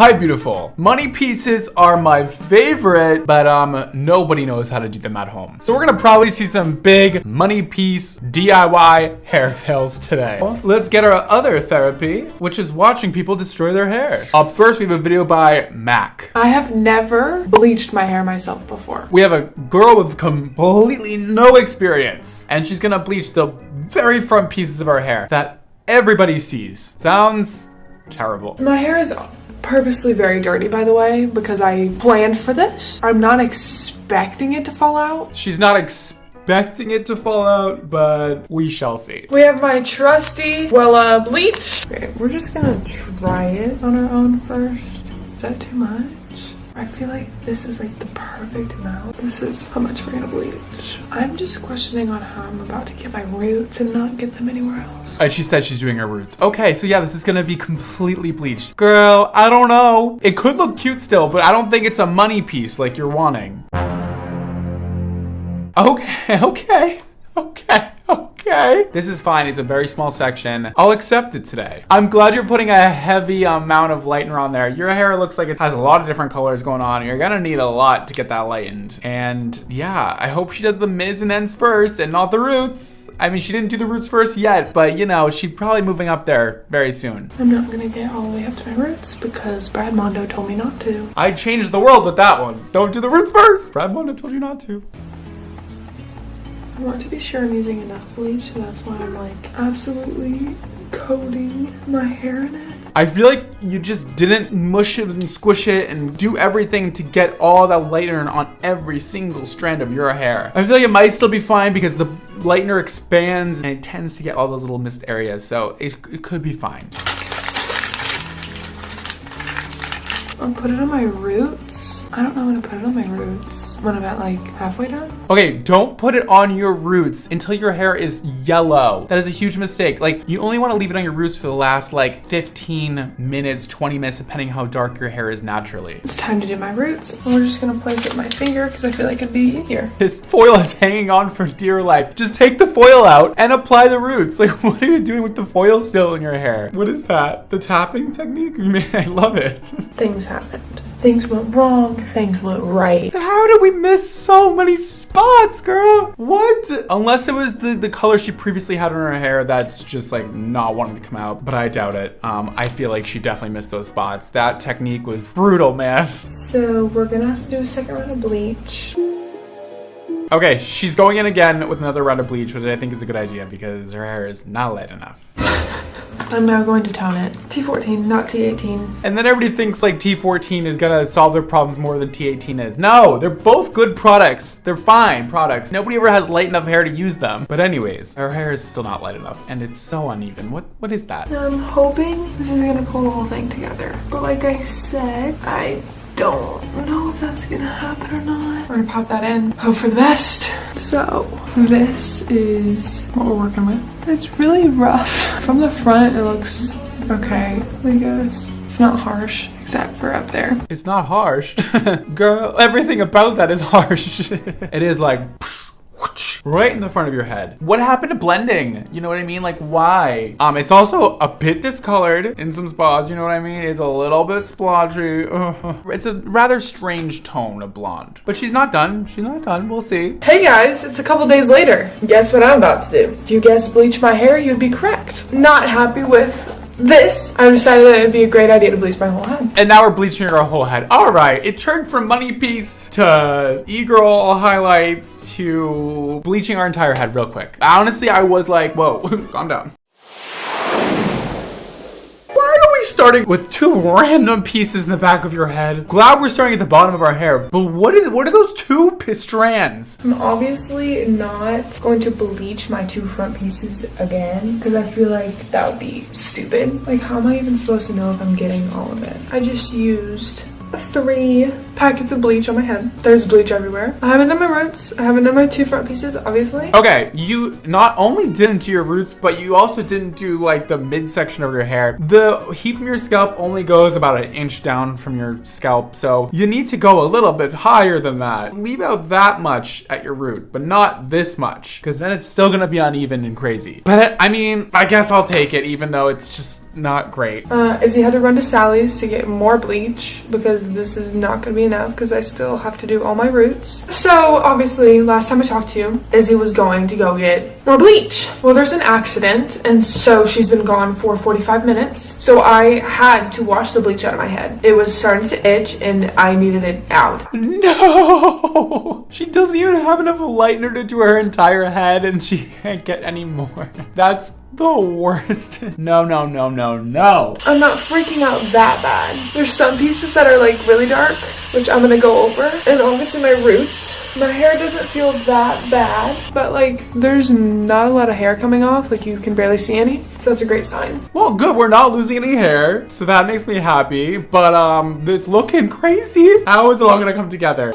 Hi, beautiful. Money pieces are my favorite, but nobody knows how to do them at home. So we're gonna probably see some big money piece DIY hair fails today. Let's get our other therapy, which is watching people destroy their hair. Up first, we have a video by Mac. I have never bleached my hair myself before. We have a girl with completely no experience, and she's gonna bleach the very front pieces of her hair that everybody sees. Sounds terrible. My hair is purposely very dirty, by the way, because I planned for this. I'm not expecting it to fall out. She's not expecting it to fall out, but we shall see. We have my trusty Wella bleach. Okay, we're just gonna try it on our own first. Is that too much? I feel like this is like the perfect amount. This is how much we're gonna bleach. I'm just questioning on how I'm about to get my roots and not get them anywhere else. And she said she's doing her roots. Okay, so yeah, this is gonna be completely bleached. Girl, I don't know. It could look cute still, but I don't think it's a money piece like you're wanting. Okay. This is fine. It's a very small section. I'll accept it today. I'm glad you're putting a heavy amount of lightener on there. Your hair looks like it has a lot of different colors going on. You're gonna need a lot to get that lightened. And yeah, I hope she does the mids and ends first and not the roots. I mean, she didn't do the roots first yet, but you know, she's probably moving up there very soon. I'm not gonna get all the way up to my roots because Brad Mondo told me not to. I changed the world with that one. Don't do the roots first. Brad Mondo told you not to. I want to be sure I'm using enough bleach, so that's why I'm like absolutely coating my hair in it. I feel like you just didn't mush it and squish it and do everything to get all that lightener on every single strand of your hair. I feel like it might still be fine because the lightener expands and it tends to get all those little missed areas, so it could be fine. I'll put it on my roots. I don't know when to put it on my roots. When I'm at like halfway done? Okay, don't put it on your roots until your hair is yellow. That is a huge mistake. Like, you only want to leave it on your roots for the last like 15 minutes, 20 minutes, depending how dark your hair is naturally. It's time to do my roots. We're just gonna place it with my finger because I feel like it'd be easier. This foil is hanging on for dear life. Just take the foil out and apply the roots. Like, what are you doing with the foil still in your hair? What is that? The tapping technique? I love it. Things happened. Things went wrong, things went right. How did we miss so many spots, girl? What? Unless it was the color she previously had in her hair that's just like not wanting to come out, but I doubt it. I feel like she definitely missed those spots. That technique was brutal, man. So we're gonna have to do a second round of bleach. Okay, she's going in again with another round of bleach, which I think is a good idea because her hair is not light enough. I'm now going to tone it. T14, not T18. And then everybody thinks like T14 is gonna solve their problems more than T18 is. No, they're both good products. They're fine products. Nobody ever has light enough hair to use them. But anyways, her hair is still not light enough and it's so uneven. What is that? I'm hoping this is gonna pull the whole thing together. But like I said, I don't know if that's gonna happen or not. We're gonna pop that in, hope for the best. So this is what we're working with. It's really rough. From the front, it looks okay, I guess. It's not harsh, except for up there. It's not harsh. Girl, everything about that is harsh. It is like right in the front of your head. What happened to blending? You know what I mean? Like, why? It's also a bit discolored in some spots. You know what I mean? It's a little bit splotchy. It's a rather strange tone of blonde. But she's not done. She's not done. We'll see. Hey guys, it's a couple days later. Guess what I'm about to do? If you guessed bleach my hair, you'd be correct. Not happy with this, I decided that it would be a great idea to bleach my whole head. And now we're bleaching her whole head. All right, it turned from money piece to e-girl highlights to bleaching our entire head real quick. Honestly, I was like, whoa, calm down. Why are we starting with two random pieces in the back of your head? Glad we're starting at the bottom of our hair, but what are those two strands? I'm obviously not going to bleach my two front pieces again because I feel like that would be stupid. Like, how am I even supposed to know if I'm getting all of it? I just used 3 packets of bleach on my head. There's bleach everywhere. I haven't done my roots. I haven't done my 2 front pieces, obviously. Okay, you not only didn't do your roots, but you also didn't do like the midsection of your hair. The heat from your scalp only goes about 1 inch down from your scalp, so you need to go a little bit higher than that. Leave out that much at your root, but not this much, because then it's still gonna be uneven and crazy. But I mean, I guess I'll take it, even though it's just not great. Izzy had to run to Sally's to get more bleach because this is not gonna be enough because I still have to do all my roots. So obviously last time I talked to you, Izzy was going to go get more bleach. Well, there's an accident and so she's been gone for 45 minutes. So I had to wash the bleach out of my head. It was starting to itch and I needed it out. No! She doesn't even have enough lightener to do her entire head and she can't get any more. That's the worst. No, no, no, no, no. I'm not freaking out that bad. There's some pieces that are like really dark, which I'm gonna go over. And obviously my roots, my hair doesn't feel that bad, but like there's not a lot of hair coming off. Like you can barely see any. So that's a great sign. Well, good. We're not losing any hair. So that makes me happy. But it's looking crazy. How is it all gonna come together?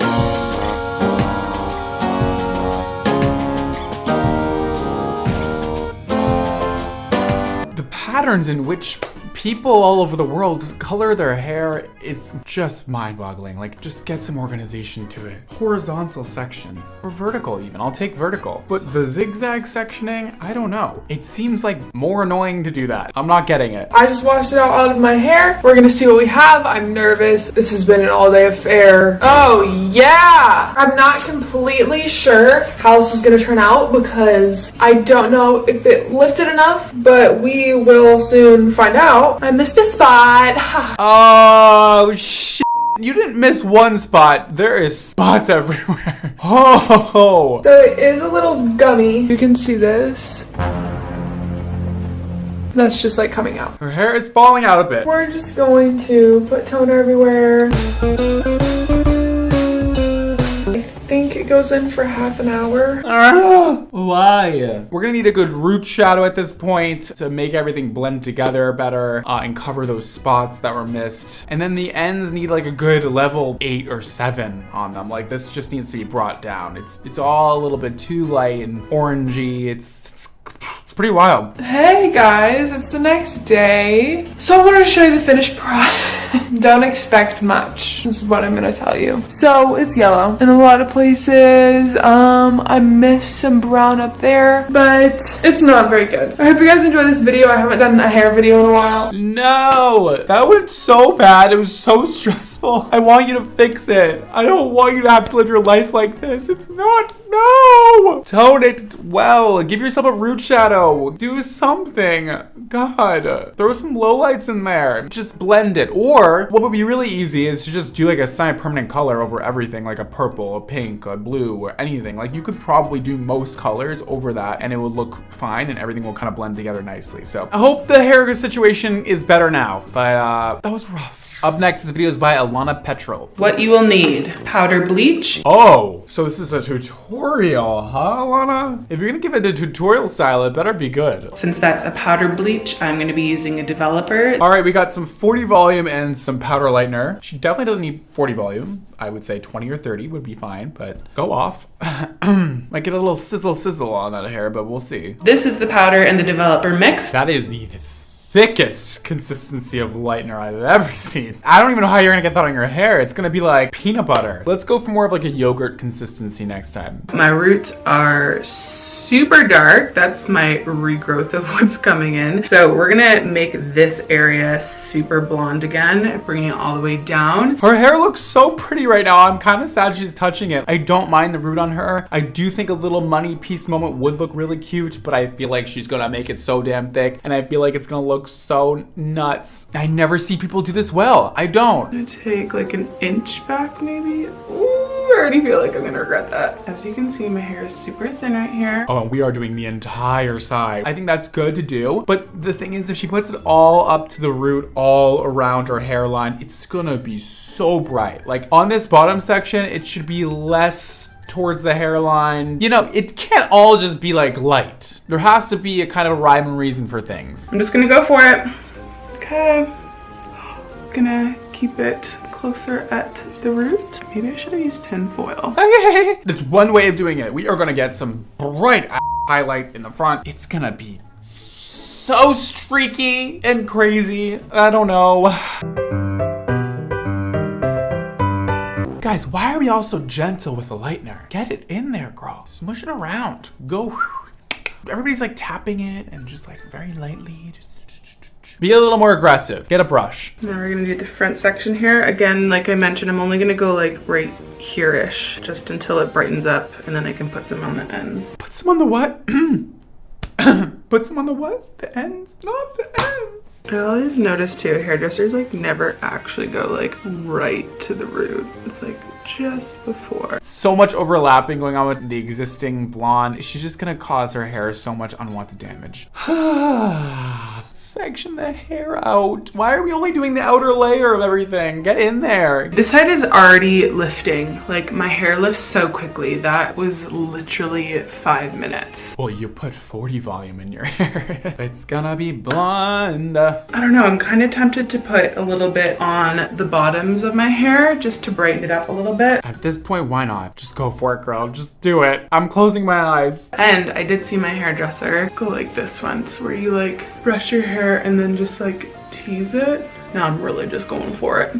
Patterns in which people all over the world color their hair is just mind-boggling. Like, just get some organization to it. Horizontal sections, or vertical even. I'll take vertical. But the zigzag sectioning, I don't know. It seems like more annoying to do that. I'm not getting it. I just washed it out of my hair. We're gonna see what we have. I'm nervous. This has been an all-day affair. Oh yeah! I'm not completely sure how this is gonna turn out because I don't know if it lifted enough, but we will soon find out. I missed a spot. Oh, shit. You didn't miss one spot. There is spots everywhere. Oh. So it is a little gummy. You can see this. That's just like coming out. Her hair is falling out a bit. We're just going to put toner everywhere. I think it goes in for half an hour. Why? We're gonna need a good root shadow at this point to make everything blend together better and cover those spots that were missed. And then the ends need like a good level 8 or 7 on them. Like this just needs to be brought down. It's all a little bit too light and orangey. It's pretty wild. Hey guys, it's the next day. So I wanted to show you the finished product. Don't expect much. This is what I'm gonna tell you. So it's yellow in a lot of places. I missed some brown up there, but it's not very good. I hope you guys enjoyed this video. I haven't done a hair video in a while. No, that went so bad. It was so stressful. I want you to fix it. I don't want you to have to live your life like this. It's not, no. Tone it well. Give yourself a root shadow. Do something. God, throw some lowlights in there. Just blend it. Or what would be really easy is to just do like a semi-permanent color over everything, like a purple, a pink, a blue, or anything. Like you could probably do most colors over that and it would look fine and everything will kind of blend together nicely. So I hope the hair situation is better now, but that was rough. Up next, this video is by Alana Petrol. What you will need: powder bleach. Oh, so this is a tutorial, huh, Alana? If you're gonna give it a tutorial style, it better be good. Since that's a powder bleach, I'm gonna be using a developer. All right, we got some 40 volume and some powder lightener. She definitely doesn't need 40 volume. I would say 20 or 30 would be fine, but go off. Might get a little sizzle on that hair, but we'll see. This is the powder and the developer mix. That is the thickest consistency of lightener I've ever seen. I don't even know how you're gonna get that on your hair. It's gonna be like peanut butter. Let's go for more of like a yogurt consistency next time. My roots are super dark. That's my regrowth of what's coming in. So we're gonna make this area super blonde again, bringing it all the way down. Her hair looks so pretty right now. I'm kind of sad she's touching it. I don't mind the root on her. I do think a little money piece moment would look really cute, but I feel like she's gonna make it so damn thick and I feel like it's gonna look so nuts. I never see people do this well. I don't. I'm gonna take like an inch back maybe. Ooh, I already feel like I'm gonna regret that. As you can see, my hair is super thin right here. Oh, and we are doing the entire side. I think that's good to do, but the thing is, if she puts it all up to the root, all around her hairline, it's gonna be so bright. Like on this bottom section, it should be less towards the hairline. You know, it can't all just be like light. There has to be a kind of rhyme and reason for things. I'm just gonna go for it. Okay. Gonna keep it closer at the root. Maybe I should have used tinfoil. Okay. There's one way of doing it. We are gonna get some bright highlight in the front. It's gonna be so streaky and crazy. I don't know. Guys, why are we all so gentle with the lightener? Get it in there, girl. Smush it around. Go. Everybody's like tapping it and just like very lightly. Just be a little more aggressive. Get a brush. Now we're gonna do the front section here. Again, like I mentioned, I'm only gonna go like right here-ish, just until it brightens up, and then I can put some on the ends. Put some on the what? Put some on the what? The ends? Not the ends. I always notice too, hairdressers like never actually go like right to the root. It's like just before. So much overlapping going on with the existing blonde. She's just gonna cause her hair so much unwanted damage. Section the hair out. Why are we only doing the outer layer of everything? Get in there. This side is already lifting. Like my hair lifts so quickly. That was literally 5 minutes. Well, you put 40 volume in your hair. It's gonna be blonde. I don't know, I'm kind of tempted to put a little bit on the bottoms of my hair just to brighten it up a little bit. At this point, why not? Just go for it, girl. Just do it. I'm closing my eyes. And I did see my hairdresser go like this once, where you like brush your hair and then just like tease it. Now I'm really just going for it.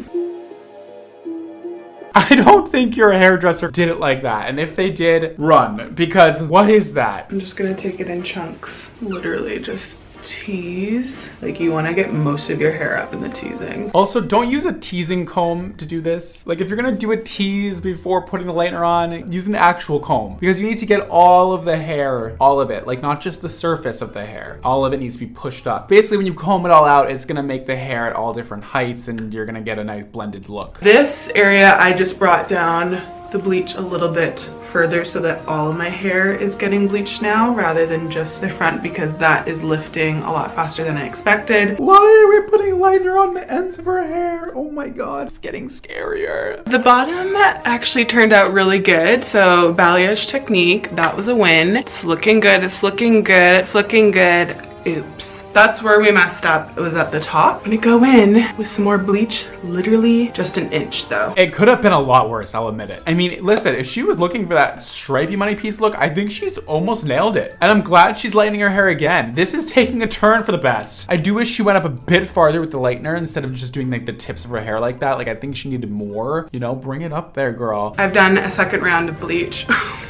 I don't think your hairdresser did it like that. And if they did, run. Because what is that? I'm just gonna take it in chunks. Literally just tease. Like you wanna get most of your hair up in the teasing. Also, don't use a teasing comb to do this. Like if you're gonna do a tease before putting the lightener on, use an actual comb. Because you need to get all of the hair, all of it. Like not just the surface of the hair. All of it needs to be pushed up. Basically, when you comb it all out, it's gonna make the hair at all different heights and you're gonna get a nice blended look. This area, I just brought down the bleach a little bit further so that all of my hair is getting bleached now rather than just the front, because that is lifting a lot faster than I expected. Why are we putting lightener on the ends of her hair? Oh my god, it's getting scarier. The bottom actually turned out really good. So balayage technique, that was a win. It's looking good, it's looking good, it's looking good. Oops. That's where we messed up. It was at the top. I'm gonna go in with some more bleach, literally just an inch though. It could have been a lot worse, I'll admit it. I mean, listen, if she was looking for that stripey money piece look, I think she's almost nailed it. And I'm glad she's lightening her hair again. This is taking a turn for the best. I do wish she went up a bit farther with the lightener instead of just doing like the tips of her hair like that. Like I think she needed more, you know, bring it up there, girl. I've done a second round of bleach.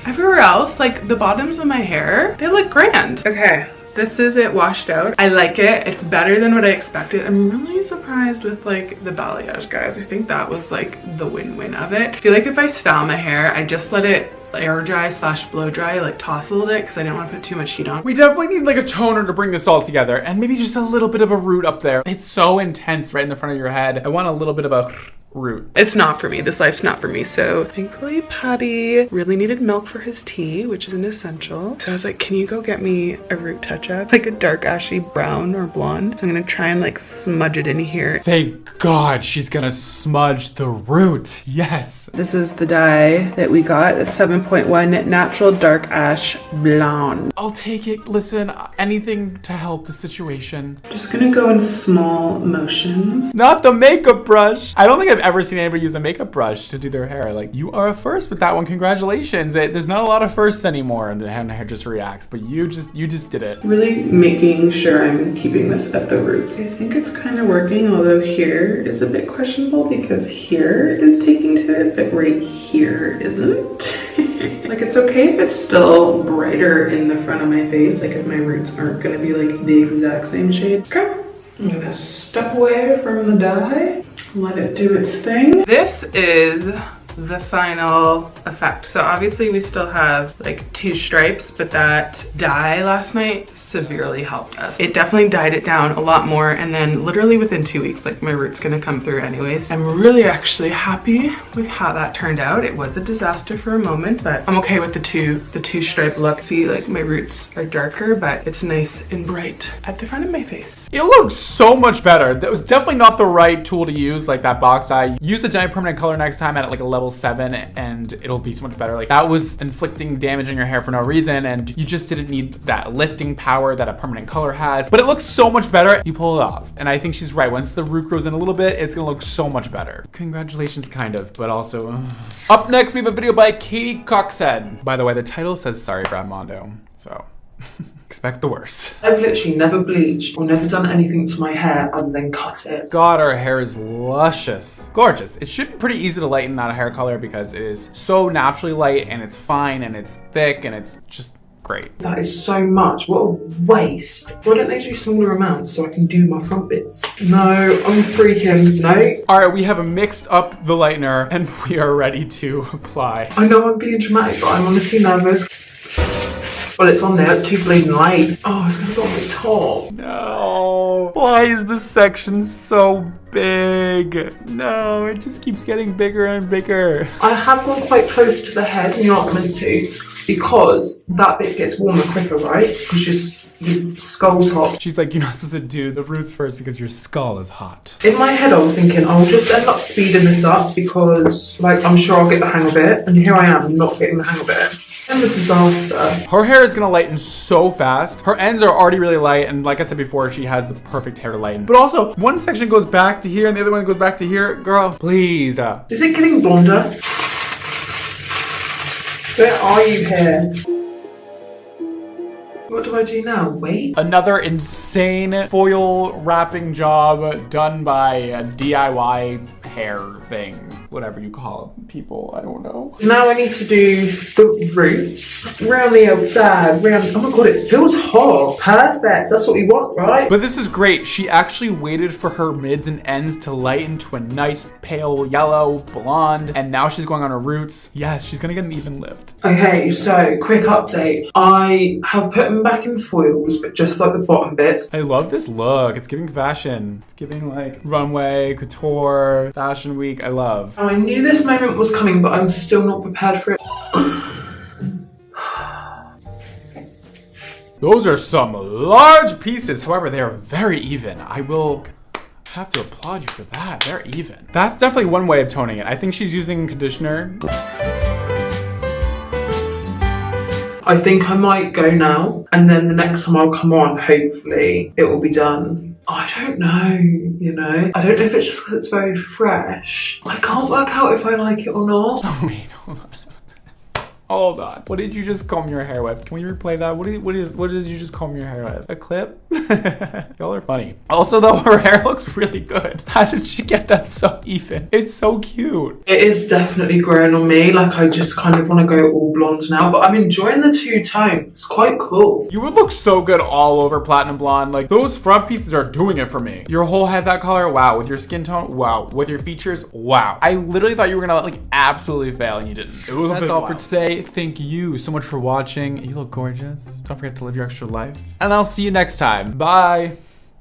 Everywhere else, like the bottoms of my hair, they look grand. Okay. This is it washed out. I like it. It's better than what I expected. I'm really surprised with like the balayage, guys. I think that was like the win-win of it. I feel like if I style my hair, I just let it air dry / blow dry, like tousled it because I didn't want to put too much heat on. We definitely need like a toner to bring this all together and maybe just a little bit of a root up there. It's so intense right in the front of your head. I want a little bit of a root. It's not for me. This life's not for me. So thankfully Patty really needed milk for his tea, which is an essential. So I was like, can you go get me a root touch-up? Like a dark ashy brown or blonde. So I'm gonna try and like smudge it in here. Thank God she's gonna smudge the root. Yes. This is the dye that we got. It's 7.1 natural dark ash blonde. I'll take it. Listen, anything to help the situation. Just gonna go in small motions. Not the makeup brush. I don't think I've ever seen anybody use a makeup brush to do their hair. Like, you are a first with that one. Congratulations. There's not a lot of firsts anymore and the hair just reacts, but you just did it. Really making sure I'm keeping this at the roots. I think it's kind of working, although here is a bit questionable because here is taking to it, but right here isn't. Like, it's okay if it's still brighter in the front of my face, like if my roots aren't gonna be like the exact same shade. Okay, I'm gonna step away from the dye. Let it do its thing. This is the final effect. So obviously we still have like 2 stripes, but that dye last night severely helped us. It definitely dyed it down a lot more, and then literally within 2 weeks, like my root's gonna come through anyways. I'm really actually happy with how that turned out. It was a disaster for a moment, but I'm okay with the two stripe look. See, like my roots are darker, but it's nice and bright at the front of my face. It looks so much better. That was definitely not the right tool to use, like that box dye. Use a dye permanent color next time at like a level level 7 and it'll be so much better. Like that was inflicting damage on your hair for no reason, and you just didn't need that lifting power that a permanent color has. But it looks so much better. You pull it off. And I think she's right. Once the root grows in a little bit, it's gonna look so much better. Congratulations, kind of, but also. Up next, we have a video by Katie Coxhead. By the way, the title says sorry, Brad Mondo. So expect the worst. I've literally never bleached or never done anything to my hair and then cut it. God, our hair is luscious. Gorgeous. It should be pretty easy to lighten that hair color because it is so naturally light and it's fine and it's thick and it's just great. That is so much. What a waste. Why don't they do smaller amounts so I can do my front bits? No, I'm freaking, no. All right, we have mixed up the lightener and we are ready to apply. I know I'm being dramatic, but I'm honestly nervous. Well, it's on there. It's too bleeding light. Oh, it's gonna go on my top. No. Why is this section so big? No, it just keeps getting bigger and bigger. I have gone quite close to the head, and you're not meant to, because that bit gets warmer quicker, right? Because your skull's hot. She's like, you're not supposed to do the roots first because your skull is hot. In my head, I was thinking, I'll just end up speeding this up because, like, I'm sure I'll get the hang of it. And here I am, not getting the hang of it. I'm a disaster. Her hair is gonna lighten so fast. Her ends are already really light, and like I said before, she has the perfect hair to lighten. But also, one section goes back to here and the other one goes back to here. Girl, please. Is it getting blonder? Where are you here? What do I do now? Wait? Another insane foil wrapping job done by a DIY hair thing. Whatever you call it, people, I don't know. Now I need to do the roots. Round the outside, round, oh my god, it feels hot. Perfect, that's what we want, right? But this is great. She actually waited for her mids and ends to lighten to a nice pale yellow blonde, and now she's going on her roots. Yes, she's gonna get an even lift. Okay, so quick update. I have put them back in foils, but just like the bottom bits. I love this look. It's giving fashion. It's giving like runway, couture, fashion week. I love. I knew this moment was coming, but I'm still not prepared for it. Those are some large pieces. However, they are very even. I will have to applaud you for that. They're even. That's definitely one way of toning it. I think she's using conditioner. I think I might go now, and then the next time I'll come on, hopefully it will be done. I don't know, you know? I don't know if it's just because it's very fresh. I can't work out if I like it or not. Oh, wait, hold on. Hold on. What did you just comb your hair with? Can we replay that? What did you just comb your hair with? A clip? Y'all are funny. Also, though, her hair looks really good. How did she get that so even? It's so cute. It is definitely growing on me. Like, I just kind of want to go all blonde now, but I'm enjoying the two-tone. It's quite cool. You would look so good all over platinum blonde. Like, those front pieces are doing it for me. Your whole head that color, wow. With your skin tone, wow. With your features, wow. I literally thought you were gonna like absolutely fail and you didn't. It was That's all for today. Thank you so much for watching. You look gorgeous. Don't forget to live your extra life. And I'll see you next time. Bye.